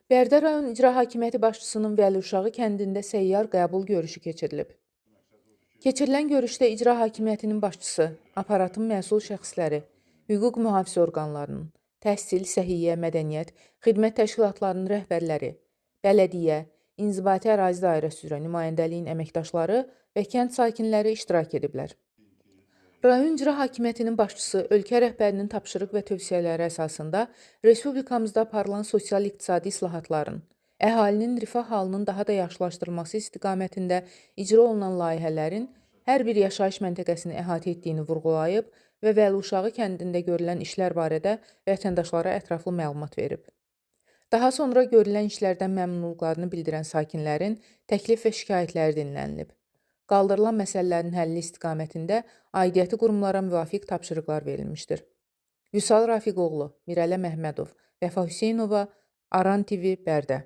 Bərdə rayon İcra Hakimiyyəti başçısının Vəliuşağı kəndində səyyar qəbul görüşü keçirilib. Keçirilən görüşdə İcra Hakimiyyətinin başçısı, aparatın məsul şəxsləri, hüquq mühafizə orqanlarının, təhsil, səhiyyə, mədəniyyət, xidmət təşkilatlarının rəhbərləri, bələdiyyə, inzibati ərazi dairəsi üzrə nümayəndəliyin əməkdaşları və kənd sakinləri iştirak ediblər. Rayon İcra Hakimiyyətinin başçısı ölkə rəhbərinin tapşırıq və tövsiyələri əsasında respublikamızda aparılan sosial-iqtisadi islahatların, əhalinin rifah halının daha da yaxşılaşdırılması istiqamətində icra olunan layihələrin hər bir yaşayış məntəqəsini əhatə etdiyini vurğulayıb və Vəliuşağı kəndində görülən işlər barədə vətəndaşlara ətraflı məlumat verib. Daha sonra görülən işlərdən məmnunluqlarını bildirən sakinlərin təklif və şikayətləri dinlənilib. Qaldırılan məsələlərin həlli istiqamətində aidiyyəti qurumlara müvafiq tapşırıqlar verilmişdir. Vüsal Rafiqoğlu, Mirələ Məhmədov, Vəfa Hüseynova, Aran TV, Bərdə.